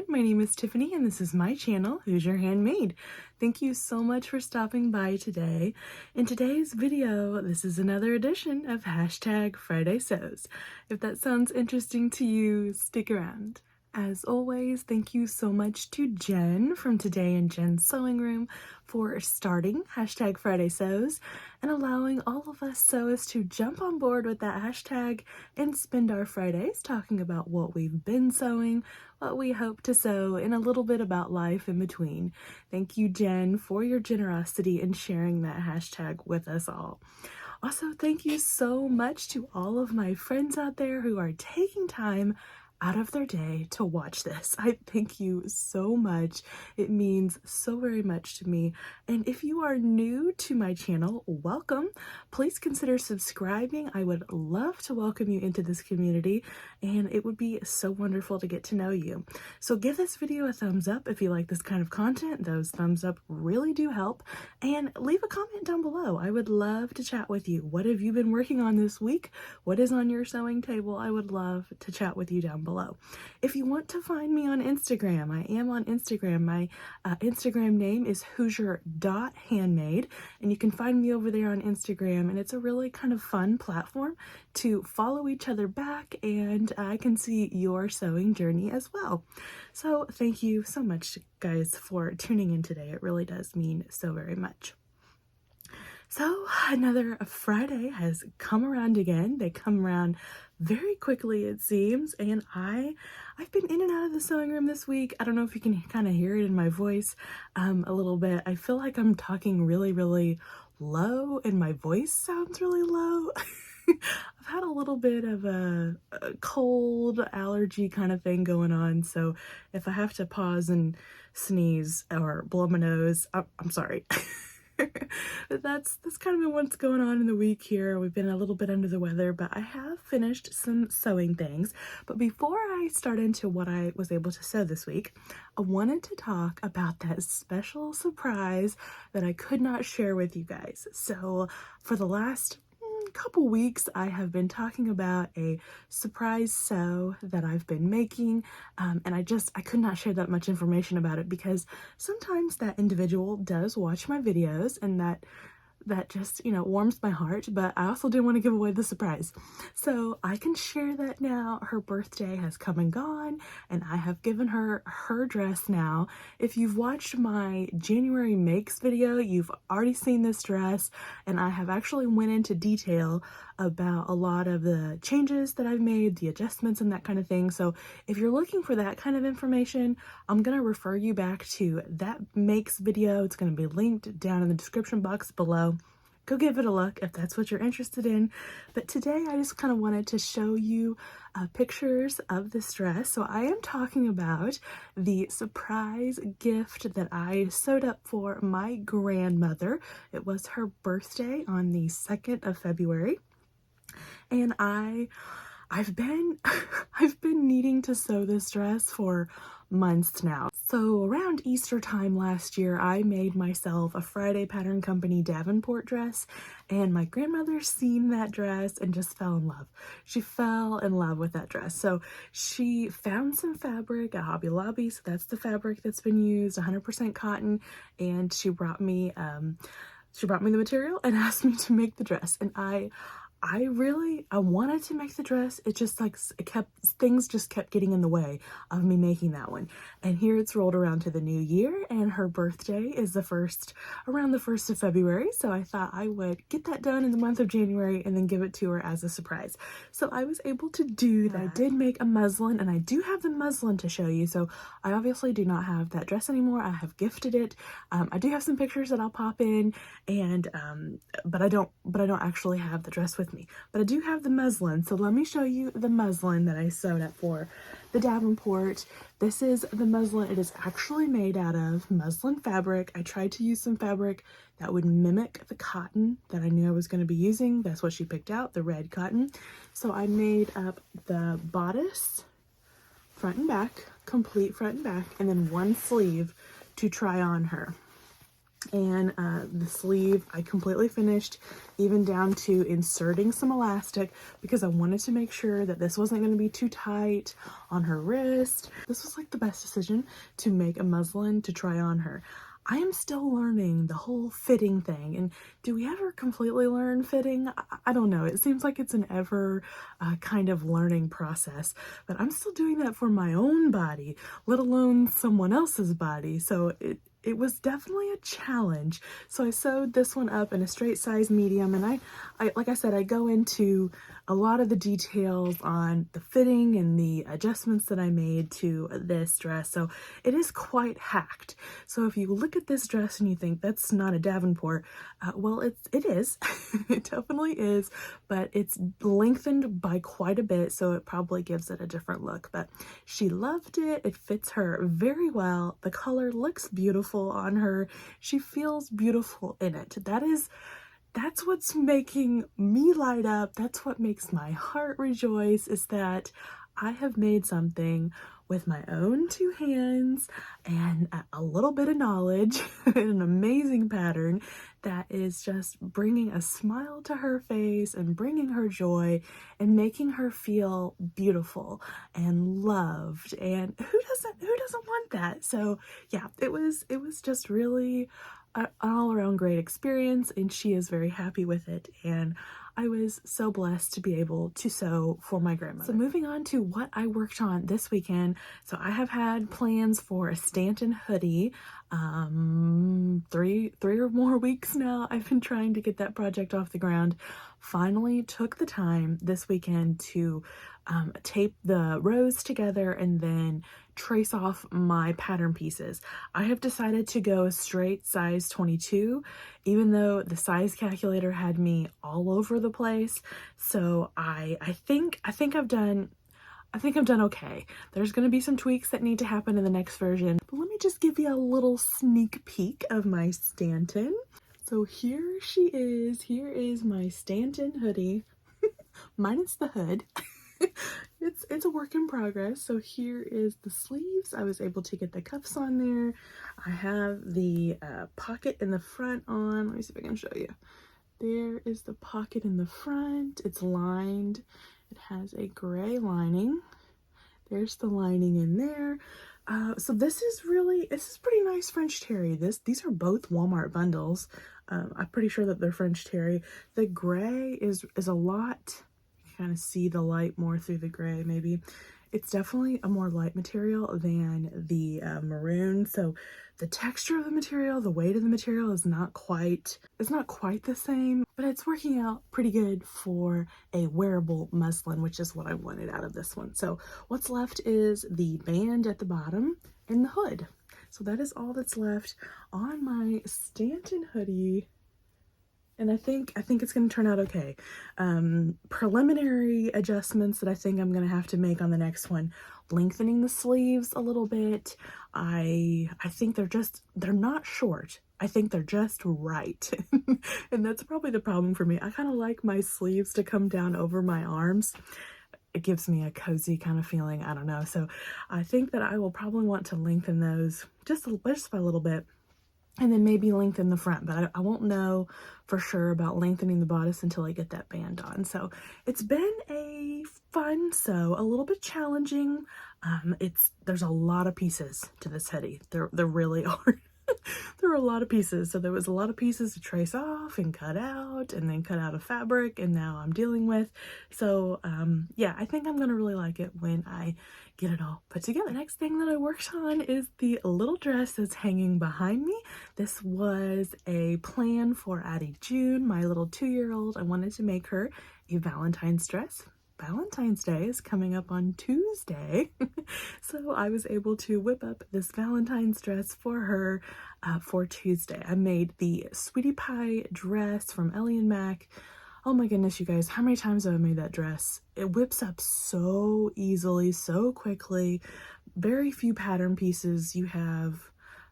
my name is Tiffany and this is my channel, Who's Your Handmaid. Thank you so much for stopping by today. In today's video, this is another edition of #Friday Sews. If that sounds interesting to you, stick around. As always, thank you so much to Jen from Today in Jen's Sewing Room for starting #Friday Sews and allowing all of us sewists to jump on board with that hashtag and spend our Fridays talking about what we've been sewing, what we hope to sew, and a little bit about life in between. Thank you, Jen, for your generosity in sharing that hashtag with us all. Also, thank you so much to all of my friends out there who are taking time out of their day to watch this. I thank you so much. It means so very much to me. And if you are new to my channel, welcome. Please consider subscribing. I would love to welcome you into this community, and it would be so wonderful to get to know you. So give this video a thumbs up if you like this kind of content. Those thumbs up really do help. And leave a comment down below. I would love to chat with you. What have you been working on this week? What is on your sewing table? I would love to chat with you down below. If you want to find me on Instagram, I am on Instagram. My Instagram name is Hoosier.handmade, and you can find me over there on Instagram, and it's a really kind of fun platform to follow each other back, and I can see your sewing journey as well. So thank you so much, guys, for tuning in today. It really does mean so very much. So another Friday has come around again. They come around very quickly, it seems, and I've been in and out of the sewing room this week. I don't know if you can kind of hear it in my voice a little bit. I feel like I'm talking really, really low, and my voice sounds really low. I've had a little bit of a cold allergy kind of thing going on, so if I have to pause and sneeze or blow my nose, I'm sorry. But that's kind of been what's going on in the week here. We've been a little bit under the weather, but I have finished some sewing things. But before I start into what I was able to sew this week, I wanted to talk about that special surprise that I could not share with you guys. So for the last couple weeks, I have been talking about a surprise sew that I've been making, and I could not share that much information about it because sometimes that individual does watch my videos, and that just, you know, warms my heart, but I also didn't want to give away the surprise. So I can share that now. Her birthday has come and gone, and I have given her her dress now. If you've watched my January makes video, you've already seen this dress, and I have actually went into detail about a lot of the changes that I've made, the adjustments and that kind of thing. So if you're looking for that kind of information, I'm going to refer you back to that makes video. It's going to be linked down in the description box below. Go give it a look if that's what you're interested in. But today I just kind of wanted to show you pictures of this dress. So I am talking about the surprise gift that I sewed up for my grandmother. It was her birthday on the 2nd of February. And I've been needing to sew this dress for months now. So around Easter time last year, I made myself a Friday Pattern Company Davenport dress, and my grandmother seen that dress and just fell in love. She fell in love with that dress. So she found some fabric at Hobby Lobby. So that's the fabric that's been used, 100% cotton, and she brought me the material and asked me to make the dress. And I wanted to make the dress. It just things just kept getting in the way of me making that one. And here it's rolled around to the new year, and her birthday is around the 1st of February. So I thought I would get that done in the month of January and then give it to her as a surprise. So I was able to do that. I did make a muslin, and I do have the muslin to show you. So I obviously do not have that dress anymore. I have gifted it. I do have some pictures that I'll pop in, and but I don't actually have the dress with me. But I do have the muslin, so let me show you the muslin that I sewed up for the Davenport. This is the muslin. It is actually made out of muslin fabric. I tried to use some fabric that would mimic the cotton that I knew I was going to be using. That's what she picked out, the red cotton. So I made up the bodice, front and back, complete front and back, and then one sleeve to try on her. And the sleeve I completely finished, even down to inserting some elastic, because I wanted to make sure that this wasn't going to be too tight on her wrist. This was like the best decision to make a muslin to try on her. I am still learning the whole fitting thing, and do we ever completely learn fitting? I don't know. It seems like it's an ever kind of learning process, but I'm still doing that for my own body, let alone someone else's body. So it was definitely a challenge. So I sewed this one up in a straight size medium, and I like I said, I go into a lot of the details on the fitting and the adjustments that I made to this dress. So it is quite hacked. So if you look at this dress and you think that's not a Davenport, well, it is. It definitely is, but it's lengthened by quite a bit, so it probably gives it a different look. But she loved it. It fits her very well. The color looks beautiful on her. She feels beautiful in it. That's what's making me light up. That's what makes my heart rejoice, is that I have made something with my own two hands and a little bit of knowledge and an amazing pattern that is just bringing a smile to her face and bringing her joy and making her feel beautiful and loved. And who doesn't want that? So yeah, it was just really an all-around great experience, and she is very happy with it, and I was so blessed to be able to sew for my grandmother. So moving on to what I worked on this weekend. So I have had plans for a Stanton hoodie. Three or more weeks now I've been trying to get that project off the ground. Finally took the time this weekend to tape the rows together and then trace off my pattern pieces. I have decided to go straight size 22, even though the size calculator had me all over the place. So I think I've done okay. There's going to be some tweaks that need to happen in the next version, but let me just give you a little sneak peek of my Stanton. So here she is. Here is my Stanton hoodie, minus the hood. It's a work in progress. So here is the sleeves. I was able to get the cuffs on there. I have the pocket in the front on. Let me see if I can show you. There is the pocket in the front. It's lined. It has a gray lining. There's the lining in there. So this is pretty nice French terry. These are both Walmart bundles. I'm pretty sure that they're French terry. The gray is a lot. Kind of see the light more through the gray. Maybe it's definitely a more light material than the maroon, so the texture of the material, the weight of the material is not quite the same, but it's working out pretty good for a wearable muslin, which is what I wanted out of this one. So what's left is the band at the bottom and the hood. So that is all that's left on my Stanton hoodie. And I think it's going to turn out okay. Preliminary adjustments that I think I'm going to have to make on the next one. Lengthening the sleeves a little bit. I think they're not short. I think they're just right. And that's probably the problem for me. I kind of like my sleeves to come down over my arms. It gives me a cozy kind of feeling. I don't know. So I think that I will probably want to lengthen those just by a little bit. And then maybe lengthen the front, but I won't know for sure about lengthening the bodice until I get that band on. So it's been a fun sew, a little bit challenging. There's a lot of pieces to this hoodie. There really are. There were a lot of pieces. So there was a lot of pieces to trace off and cut out, and then cut out of fabric, and now I'm dealing with. So yeah, I think I'm gonna really like it when I get it all put together. The next thing that I worked on is the little dress that's hanging behind me. This was a plan for Addie June, my little 2-year-old. I wanted to make her a Valentine's dress. Valentine's Day is coming up on Tuesday. So I was able to whip up this Valentine's dress for her for Tuesday. I made the Sweetie Pie dress from Ellie and Mac. Oh my goodness, you guys, how many times have I made that dress? It whips up so easily, so quickly. Very few pattern pieces. You have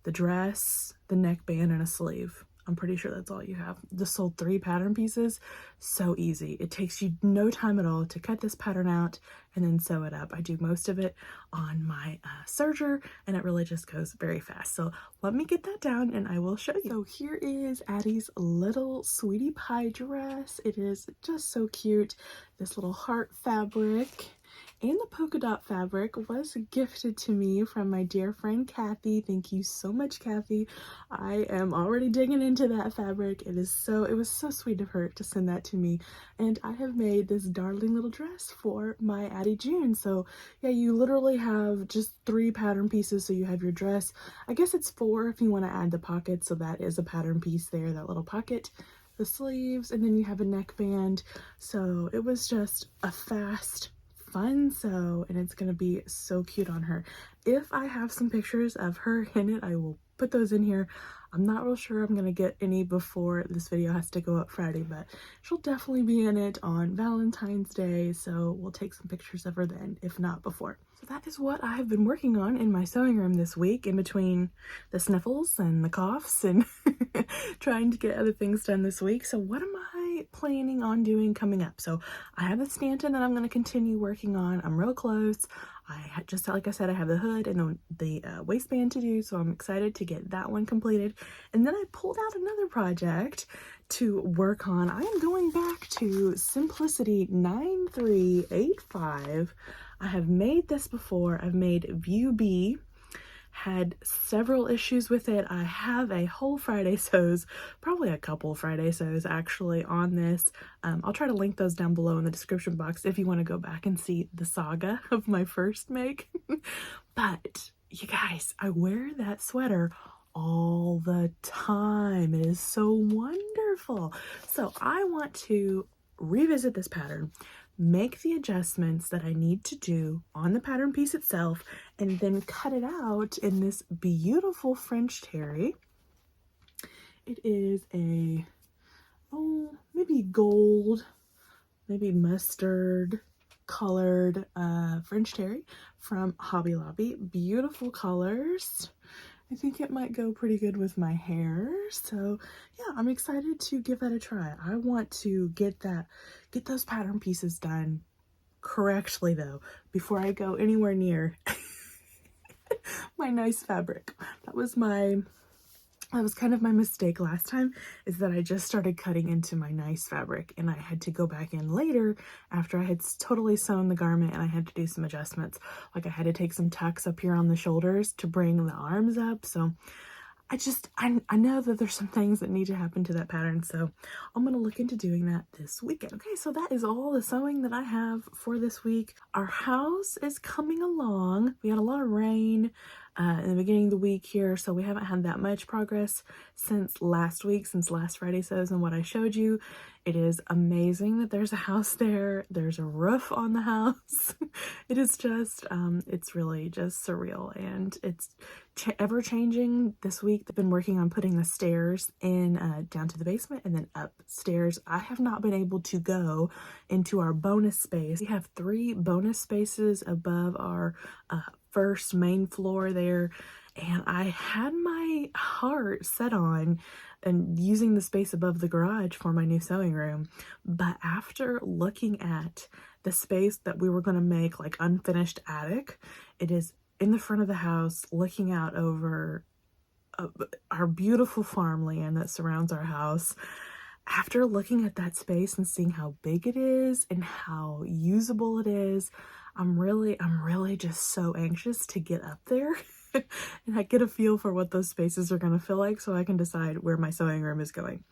the dress, the neckband, and a sleeve. I'm pretty sure that's all you have. Just sold 3 pattern pieces. So easy. It takes you no time at all to cut this pattern out and then sew it up. I do most of it on my serger, and it really just goes very fast. So let me get that down and I will show you. So here is Addie's little sweetie pie dress. It is just so cute. This little heart fabric and the polka dot fabric was gifted to me from my dear friend Kathy. Thank you so much, Kathy. I am already digging into that fabric. It was so sweet of her to send that to me. And I have made this darling little dress for my Addie June. So yeah, you literally have just 3 pattern pieces. So you have your dress. I guess it's 4 if you want to add the pocket. So that is a pattern piece there, that little pocket, the sleeves, and then you have a neckband. So it was just a fast, fun sew, and it's gonna be so cute on her. If I have some pictures of her in it, I will put those in here. I'm not real sure I'm gonna get any before this video has to go up Friday, but she'll definitely be in it on Valentine's Day, so we'll take some pictures of her then, if not before. So that is what I have been working on in my sewing room this week, in between the sniffles and the coughs and trying to get other things done this week. So what am I planning on doing coming up? So I have the Stanton that I'm going to continue working on. I'm real close. Just like I said, I have the hood and the waistband to do, so I'm excited to get that one completed. And then I pulled out another project to work on. I am going back to Simplicity 9385. I have made this before. I've made View B. Had several issues with it. I have a whole Friday sews, probably a couple Friday sews actually on this. I'll try to link those down below in the description box if you want to go back and see the saga of my first make. But you guys, I wear that sweater all the time. It is so wonderful. So I want to revisit this pattern, make the adjustments that I need to do on the pattern piece itself, and then cut it out in this beautiful French terry. It is a, maybe gold, maybe mustard colored French terry from Hobby Lobby. Beautiful colors. I think it might go pretty good with my hair. So yeah, I'm excited to give that a try. I want to get those pattern pieces done correctly though, before I go anywhere near my nice fabric. That was kind of my mistake last time, is that I just started cutting into my nice fabric and I had to go back in later after I had totally sewn the garment, and I had to do some adjustments. Like I had to take some tucks up here on the shoulders to bring the arms up. So I know that there's some things that need to happen to that pattern, so I'm going to look into doing that this weekend. Okay, so that is all the sewing that I have for this week. Our house is coming along. We had a lot of rain in the beginning of the week here, so we haven't had that much progress since last week, since last Friday sews and what I showed you. It is amazing that there's a house there. There's a roof on the house. It is just, it's really just surreal, and it's ever changing. This week they've been working on putting the stairs in down to the basement and then upstairs. I have not been able to go into our bonus space. We have 3 bonus spaces above our first main floor there, and I had my heart set on and using the space above the garage for my new sewing room, but after looking at the space that we were going to make like unfinished attic, it is in the front of the house looking out over our beautiful farmland that surrounds our house. After looking at that space and seeing how big it is and how usable it is, I'm really just so anxious to get up there and I get a feel for what those spaces are going to feel like, so I can decide where my sewing room is going.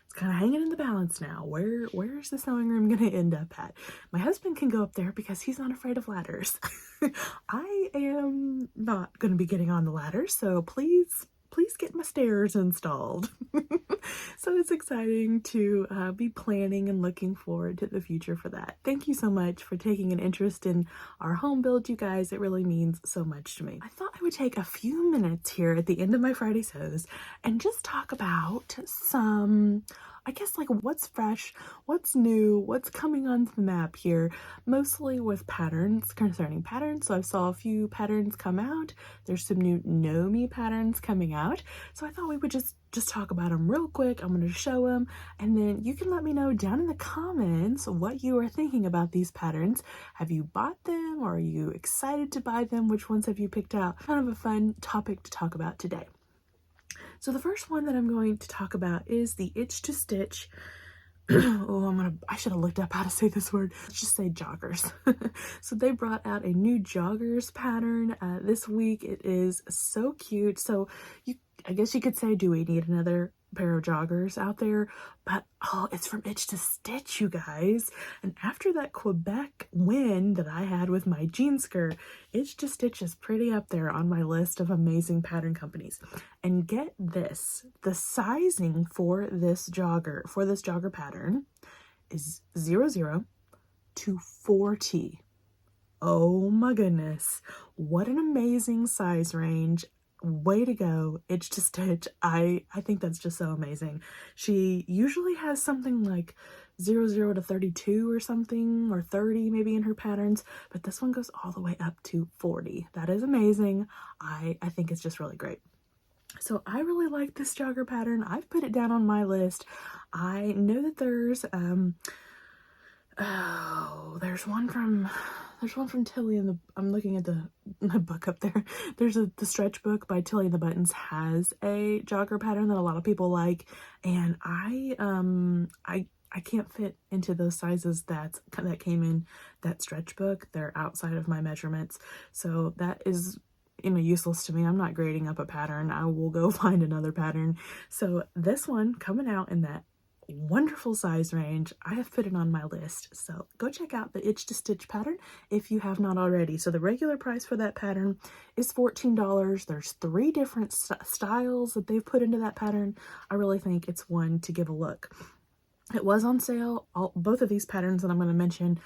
It's kind of hanging in the balance now. Where's the sewing room going to end up at? My husband can go up there because he's not afraid of ladders. I am not going to be getting on the ladder, so please get my stairs installed. So it's exciting to be planning and looking forward to the future for that. Thank you so much for taking an interest in our home build, you guys. It really means so much to me. I thought I would take a few minutes here at the end of my Friday sews and just talk about some, I guess, like what's fresh, what's new, what's coming onto the map here, mostly with patterns, concerning patterns. So I saw a few patterns come out. There's some new Nomi patterns coming out. So I thought we would just just talk about them real quick. I'm going to show them, and then you can let me know down in the comments what you are thinking about these patterns. Have you bought them, or are you excited to buy them? Which ones have you picked out? Kind of a fun topic to talk about today. So the first one that I'm going to talk about is the Itch to Stitch. I should have looked up how to say this word. Let's just say joggers. So they brought out a new joggers pattern this week. It is so cute. So I guess you could say, do we need another pair of joggers out there? But oh, it's from Itch to Stitch, you guys. And after that Quebec win that I had with my jean skirt, Itch to Stitch is pretty up there on my list of amazing pattern companies. And get this, the sizing for this jogger pattern is 00 to 40. Oh my goodness, what an amazing size range. Way to go, Itch to Stitch. I think that's just so amazing. She usually has something like 00 to 32 or something, or 30 maybe in her patterns, but this one goes all the way up to 40. That is amazing. I think it's just really great. So I really like this jogger pattern. I've put it down on my list. I know that there's one from Tilly in the, I'm looking at my book up there. There's the stretch book by Tilly and the Buttons has a jogger pattern that a lot of people like, and I can't fit into those sizes that came in that stretch book. They're outside of my measurements, so that is useless to me. I'm not grading up a pattern. I will go find another pattern. So this one coming out in that wonderful size range, I have put it on my list. So go check out the Itch to Stitch pattern if you have not already. So the regular price for that pattern is $14. There's 3 different styles that they've put into that pattern. I really think it's one to give a look. It was on sale. Both of these patterns that I'm going to mention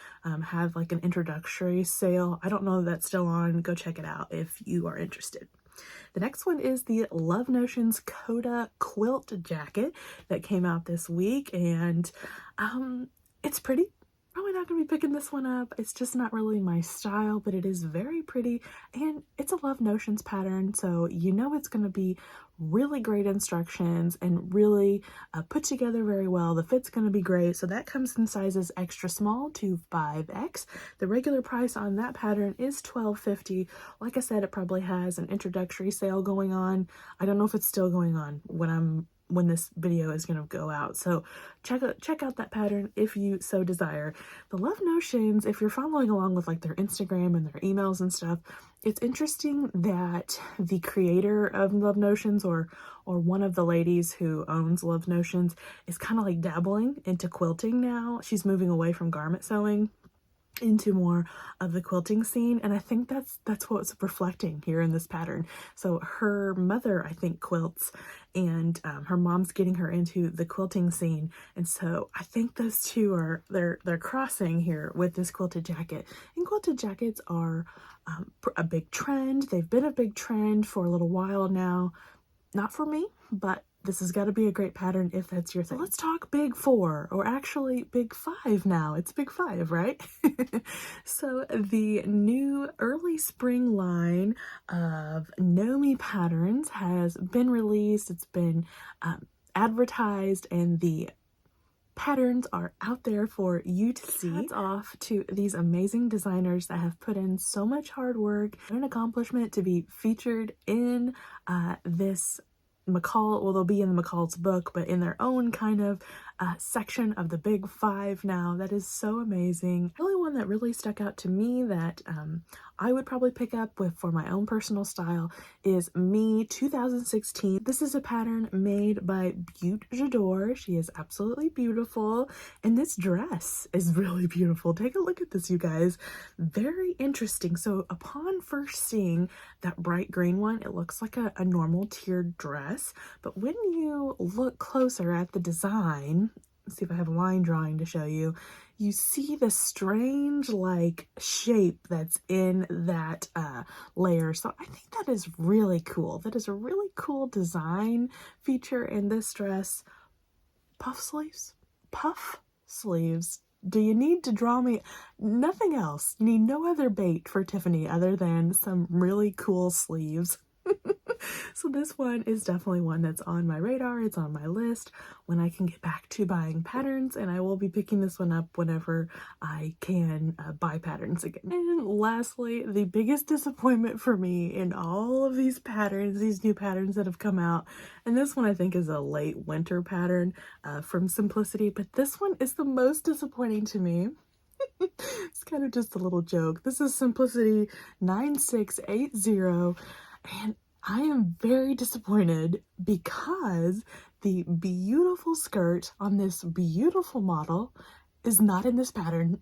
have like an introductory sale. I don't know if that's still on. Go check it out if you are interested. The next one is the Love Notions Coda Quilt Jacket that came out this week, and it's pretty. Probably not going to be picking this one up. It's just not really my style, but it is very pretty, and it's a Love Notions pattern, so it's going to be really great instructions and really put together very well. The fit's going to be great. So that comes in sizes extra small to 5X. The regular price on that pattern is $12.50. Like I said, it probably has an introductory sale going on. I don't know if it's still going on when this video is going to go out. So check out that pattern if you so desire. The Love Notions, if you're following along with like their Instagram and their emails and stuff, it's interesting that the creator of Love Notions or one of the ladies who owns Love Notions is kind of like dabbling into quilting now. She's moving away from garment sewing into more of the quilting scene, and I think that's what's reflecting here in this pattern. So her mother, I think, quilts, and her mom's getting her into the quilting scene, and so I think those two are they're crossing here with this quilted jacket. And quilted jackets are a big trend. They've been a big trend for a little while now. Not for me, but this has got to be a great pattern if that's your thing. So let's talk Big 4, or actually Big 5 now. It's Big 5, right? So the new early spring line of Nomi patterns has been released. It's been advertised, and the patterns are out there for you to see. Hats off to these amazing designers that have put in so much hard work. An accomplishment to be featured in this McCall, well, they'll be in the McCall's book, but in their own kind of section of the Big 5 now. That is so amazing. The only one that really stuck out to me that I would probably pick up for my own personal style is Me 2016. This is a pattern made by Butte Jada. She is absolutely beautiful, and this dress is really beautiful. Take a look at this, you guys. Very interesting. So upon first seeing that bright green one, it looks like a normal tiered dress, but when you look closer at the design, let's see if I have a line drawing to show you, you see the strange like shape that's in that layer. So I think that is really cool. That is a really cool design feature in this dress. Puff sleeves? Puff sleeves. Do you need to draw me? Nothing else. You need no other bait for Tiffany other than some really cool sleeves. So this one is definitely one that's on my radar. It's on my list when I can get back to buying patterns, and I will be picking this one up whenever I can buy patterns again. And lastly, the biggest disappointment for me in all of these patterns, these new patterns that have come out, and this one I think is a late winter pattern from Simplicity, but this one is the most disappointing to me. It's kind of just a little joke. This is Simplicity 9680, and I am very disappointed because the beautiful skirt on this beautiful model is not in this pattern.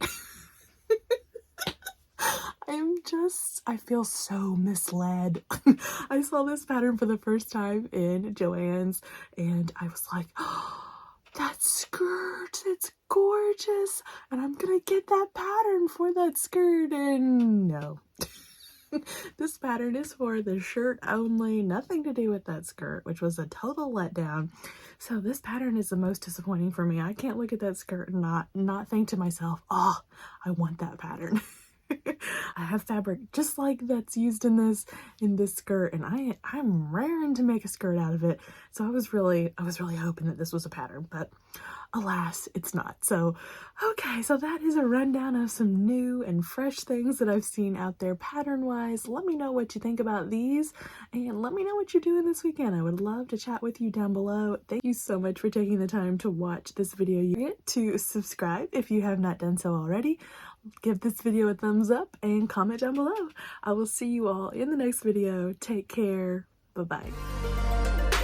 I feel so misled. I saw this pattern for the first time in Joann's, and I was like, oh, that skirt, it's gorgeous, and I'm gonna get that pattern for that skirt, and no. This pattern is for the shirt only, nothing to do with that skirt, which was a total letdown. So this pattern is the most disappointing for me. I can't look at that skirt and not think to myself, oh, I want that pattern. I have fabric just like that's used in this skirt, and I'm raring to make a skirt out of it. So I was really hoping that this was a pattern, but alas, it's not. So okay, so that is a rundown of some new and fresh things that I've seen out there pattern wise. Let me know what you think about these, and let me know what you're doing this weekend. I would love to chat with you down below. Thank you so much for taking the time to watch this video. You get to subscribe if you have not done so already. Give this video a thumbs up and comment down below. I will see you all in the next video. Take care. Bye-bye.